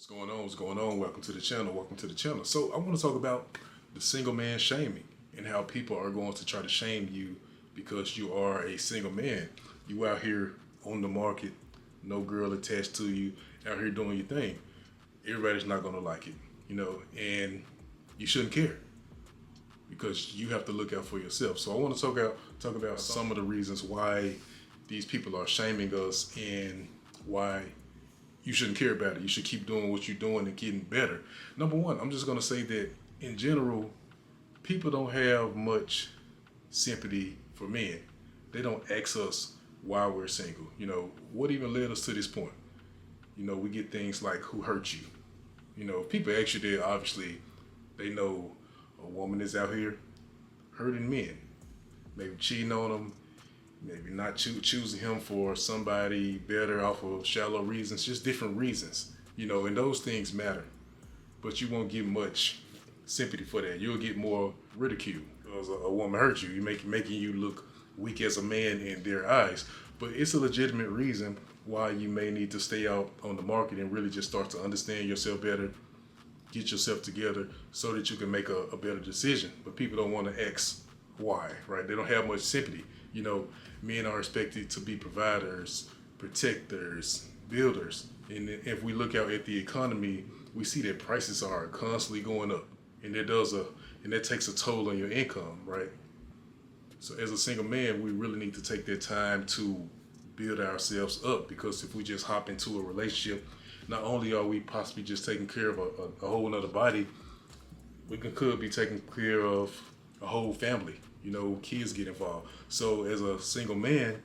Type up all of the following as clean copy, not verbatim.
What's going on? What's going on? Welcome to the channel. Welcome to the channel. So I want to talk about the single man shaming and how people are going to try to shame you because you are a single man. You out here on the market, no girl attached to you, out here doing your thing. Everybody's not going to like it, and you shouldn't care because you have to look out for yourself. So I want to talk about some of the reasons why these people are shaming us and why you shouldn't care about it. You should keep doing what you're doing and getting better. Number one, I'm just going to say that in general, people don't have much sympathy for men. They don't ask us why we're single. What even led us to this point? We get things like who hurt you. If people ask you that, obviously they know a woman is out here hurting men, maybe cheating on them, maybe not choosing him for somebody better off of shallow reasons, just different reasons, and those things matter. But you won't get much sympathy for that. You'll get more ridicule because a woman hurt you. Making you look weak as a man in their eyes. But it's a legitimate reason why you may need to stay out on the market and really just start to understand yourself better, get yourself together so that you can make a better decision. But people don't want to ask why, right? They don't have much sympathy. Men are expected to be providers, protectors, builders. And if we look out at the economy, we see that prices are constantly going up. And that takes a toll on your income, right? So as a single man, we really need to take that time to build ourselves up, because if we just hop into a relationship, not only are we possibly just taking care of a whole nother body, we could be taking care of a whole family. Kids get involved. So as a single man,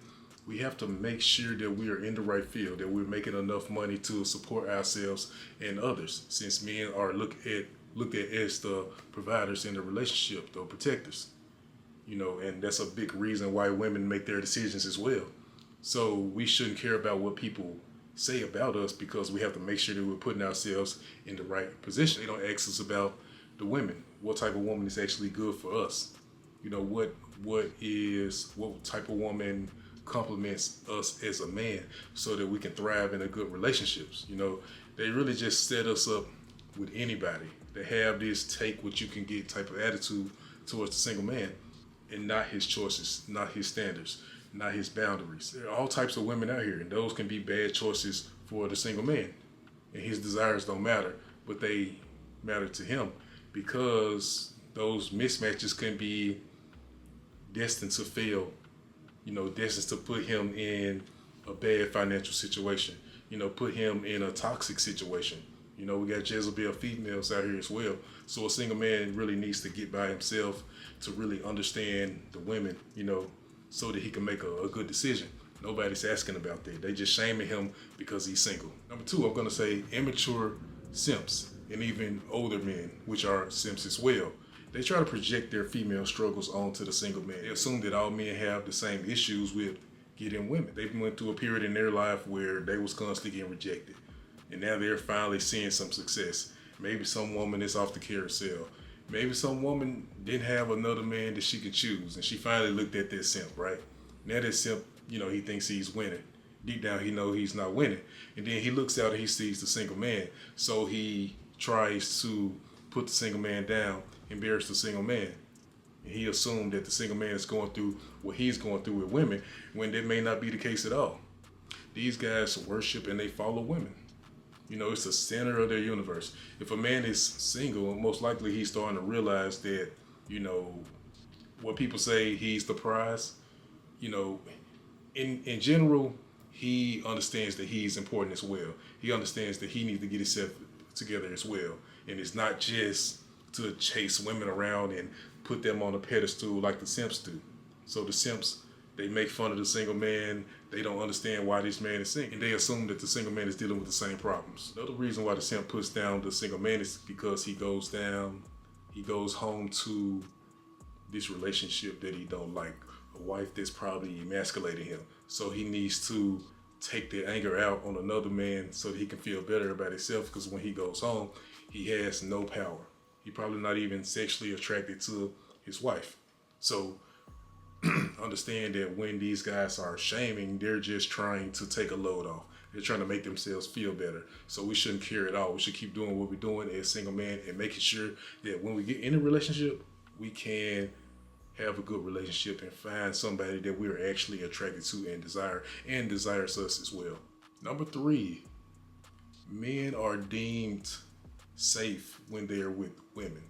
we have to make sure that we are in the right field, that we're making enough money to support ourselves and others, since men are looked at as the providers in the relationship, the protectors. And that's a big reason why women make their decisions as well. So we shouldn't care about what people say about us, because we have to make sure that we're putting ourselves in the right position. They don't ask us about the women. What type of woman is actually good for us? What type of woman complements us as a man so that we can thrive in a good relationships. They really just set us up with anybody. They have this take what you can get type of attitude towards the single man, and not his choices, not his standards, not his boundaries. There are all types of women out here, and those can be bad choices for the single man. And his desires don't matter, but they matter to him, because those mismatches can be destined to fail, destined to put him in a bad financial situation, put him in a toxic situation. We got Jezebel females out here as well. So a single man really needs to get by himself to really understand the women, so that he can make a good decision. Nobody's asking about that. They just shaming him because he's single. Number two, I'm going to say immature simps, and even older men, which are simps as well. They try to project their female struggles onto the single man. They assume that all men have the same issues with getting women. They went through a period in their life where they was constantly getting rejected. And now they're finally seeing some success. Maybe some woman is off the carousel. Maybe some woman didn't have another man that she could choose, and she finally looked at that simp, right? Now that simp, he thinks he's winning. Deep down, he knows he's not winning. And then he looks out and he sees the single man. So he tries to put the single man down, embarrass the single man. And he assumed that the single man is going through what he's going through with women, when that may not be the case at all. These guys worship and they follow women. It's the center of their universe. If a man is single, most likely he's starting to realize that, what people say, he's the prize. In general, he understands that he's important as well. He understands that he needs to get himself together as well. And it's not just to chase women around and put them on a pedestal like the simps do. So the simps, they make fun of the single man. They don't understand why this man is single. And they assume that the single man is dealing with the same problems. Another reason why the simp puts down the single man is because he goes home to this relationship that he don't like. A wife that's probably emasculating him. So he needs to take the anger out on another man so that he can feel better about himself, because when he goes home, he has no power. He's probably not even sexually attracted to his wife. So understand that when these guys are shaming, they're just trying to take a load off. They're trying to make themselves feel better. So we shouldn't care at all. We should keep doing what we're doing as single man and making sure that when we get in a relationship, we can have a good relationship and find somebody that we're actually attracted to and desires us as well. Number 3, men are deemed safe when they're with women.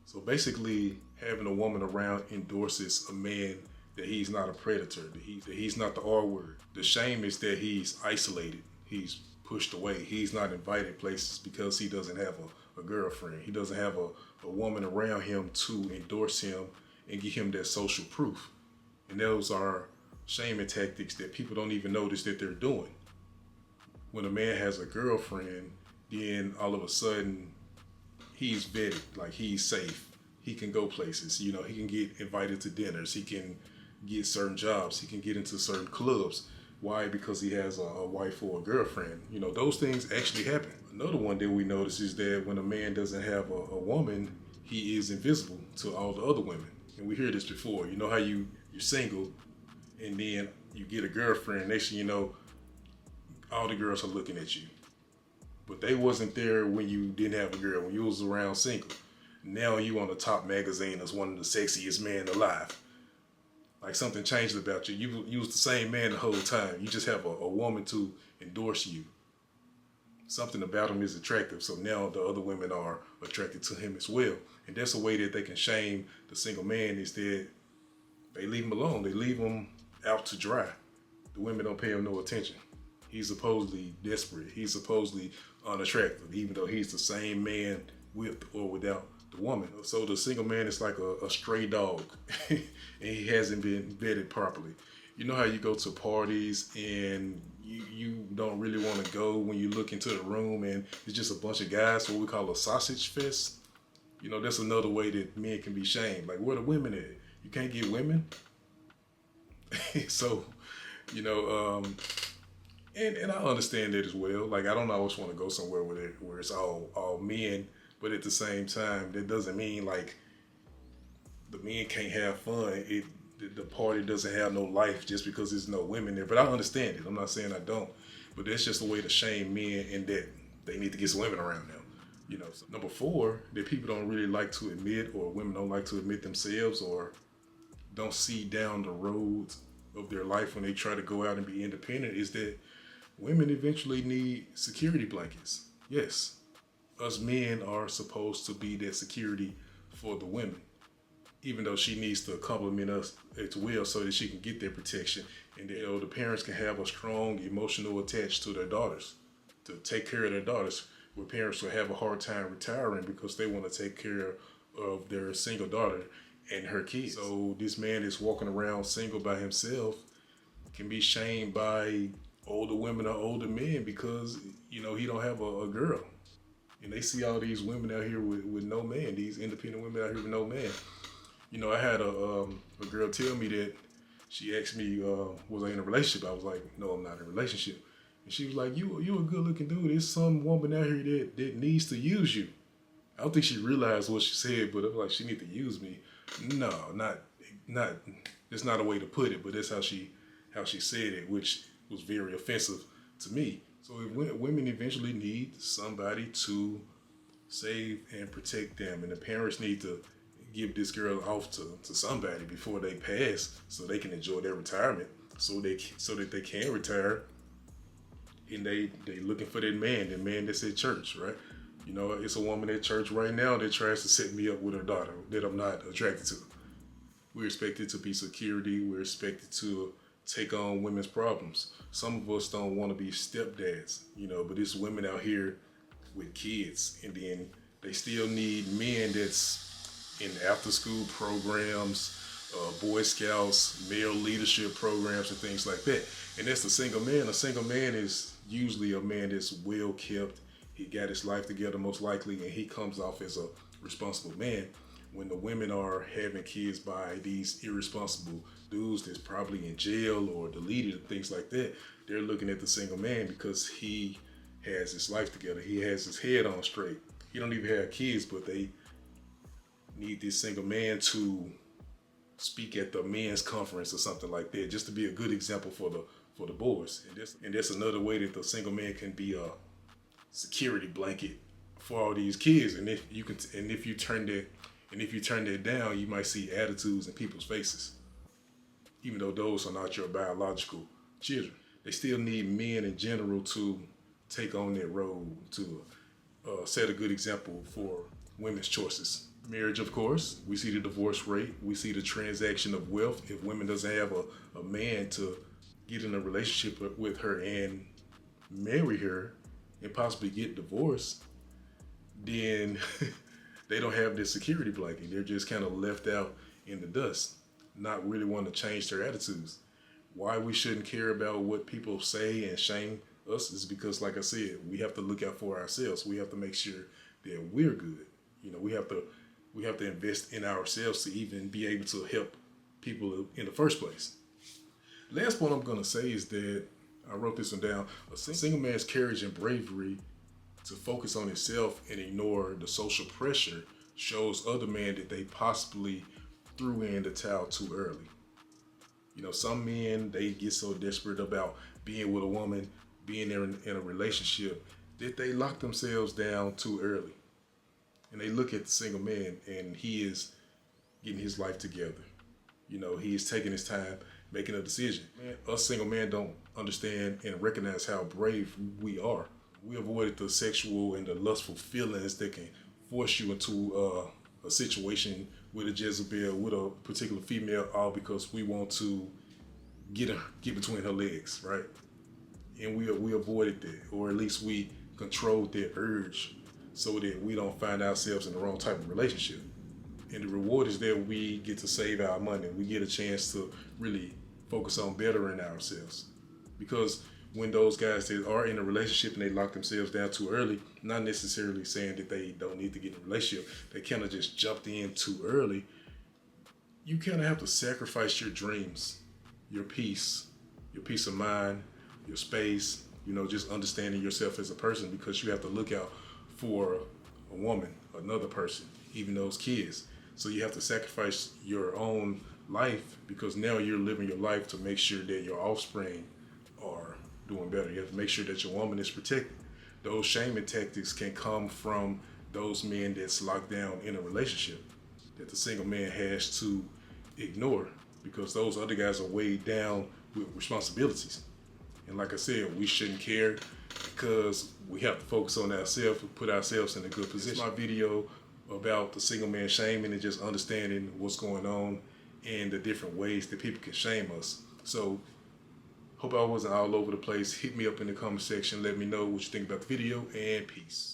So basically, having a woman around endorses a man that he's not a predator, that he's not the R word. The shame is that he's isolated, he's pushed away, he's not invited places because he doesn't have a girlfriend. He doesn't have a woman around him to endorse him and give him that social proof. And those are shaming tactics that people don't even notice that they're doing. When a man has a girlfriend, then all of a sudden he's vetted, like he's safe. He can go places, he can get invited to dinners. He can get certain jobs. He can get into certain clubs. Why? Because he has a wife or a girlfriend. Those things actually happen. Another one that we notice is that when a man doesn't have a woman, he is invisible to all the other women. And we hear this before. You know how you're single and then you get a girlfriend. Next thing you know, all the girls are looking at you. But they wasn't there when you didn't have a girl, when you was around single. Now you on the top magazine as one of the sexiest men alive. Like something changed about you. You was the same man the whole time. You just have a woman to endorse you. Something about him is attractive. So now the other women are attracted to him as well. And that's a way that they can shame the single man, is that they leave him alone. They leave him out to dry. The women don't pay him no attention. He's supposedly desperate. He's supposedly unattractive, even though he's the same man with or without the woman. So the single man is like a stray dog and he hasn't been vetted properly. You know how you go to parties and you don't really want to go when you look into the room and it's just a bunch of guys, what we call a sausage fest? That's another way that men can be shamed. Like, where the women at? You can't get women? So, and I understand that as well. Like, I don't always want to go somewhere where it's all men, but at the same time, that doesn't mean like the men can't have fun. The party doesn't have no life just because there's no women there. But I understand it. I'm not saying I don't, but that's just a way to shame men, and that they need to get some women around them. So number 4, that people don't really like to admit, or women don't like to admit themselves, or don't see down the road of their life when they try to go out and be independent, is that women eventually need security blankets. Yes, us men are supposed to be that security for the women, even though she needs to compliment us as well so that she can get that protection, and that the parents can have a strong emotional attachment to their daughters, to take care of their daughters, where parents will have a hard time retiring because they want to take care of their single daughter and her kids. So this man is walking around single by himself can be shamed by older women or older men because, he don't have a girl. And they see all these women out here with no man, these independent women out here with no man. I had a girl tell me that she asked me, was I in a relationship? I was like, no, I'm not in a relationship. And she was like, you a good looking dude. There's some woman out here that needs to use you. I don't think she realized what she said, but I'm like, she need to use me. No, not. That's not a way to put it, but that's how she said it, which was very offensive to me. So if women eventually need somebody to save and protect them, and the parents need to give this girl off to somebody before they pass, so they can enjoy their retirement, so that they can retire. And they looking for that man that's at church, right? It's a woman at church right now that tries to set me up with her daughter that I'm not attracted to. We're expected to be security. We're expected to take on women's problems. Some of us don't want to be stepdads, but it's women out here with kids, and then they still need men that's in after-school programs, Boy Scouts, male leadership programs, and things like that. And that's the single man. A single man is usually a man that's well kept. He got his life together most likely, and he comes off as a responsible man. When the women are having kids by these irresponsible dudes that's probably in jail or deleted and things like that, they're looking at the single man because he has his life together. He has his head on straight. He don't even have kids, but they need this single man to speak at the men's conference or something like that, just to be a good example for for the boys. And that's another way that the single man can be a security blanket for all these kids. And if you turn that down, you might see attitudes in people's faces. Even though those are not your biological children, they still need men in general to take on that role to set a good example for women's choices. Marriage, of course, we see the divorce rate, we see the transaction of wealth. If women doesn't have a man to get in a relationship with her and marry her and possibly get divorced, then they don't have this security blanket. They're just kind of left out in the dust, not really wanting to change their attitudes. Why we shouldn't care about what people say and shame us is because, like I said, we have to look out for ourselves. We have to make sure that we're good. You know, we have to invest in ourselves to even be able to help people in the first place. Last point I'm going to say is that I wrote this one down. A single man's courage and bravery to focus on himself and ignore the social pressure shows other men that they possibly threw in the towel too early. You know, some men, they get so desperate about being with a woman, being there in a relationship, that they lock themselves down too early. And they look at the single man and he is getting his life together. You know, he is taking his time making a decision. Man, us single men don't understand and recognize how brave we are. We avoided the sexual and the lustful feelings that can force you into a situation with a Jezebel, with a particular female, all because we want to get between her legs, right? And we avoided that, or at least we controlled that urge so that we don't find ourselves in the wrong type of relationship. And the reward is that we get to save our money. We get a chance to really focus on bettering ourselves. Because when those guys that are in a relationship and they lock themselves down too early, not necessarily saying that they don't need to get in a relationship, they kind of just jumped in too early, you kind of have to sacrifice your dreams, your peace of mind, your space, you know, just understanding yourself as a person, because you have to look out for a woman, another person, even those kids. So you have to sacrifice your own life because now you're living your life to make sure that your offspring are doing better. You have to make sure that your woman is protected. Those shaming tactics can come from those men that's locked down in a relationship that the single man has to ignore because those other guys are weighed down with responsibilities. And like I said, we shouldn't care because we have to focus on ourselves and put ourselves in a good position. This is my video about the single man shaming and just understanding what's going on and the different ways that people can shame us. So hope I wasn't all over the place. Hit me up in the comment section. Let me know what you think about the video, and peace.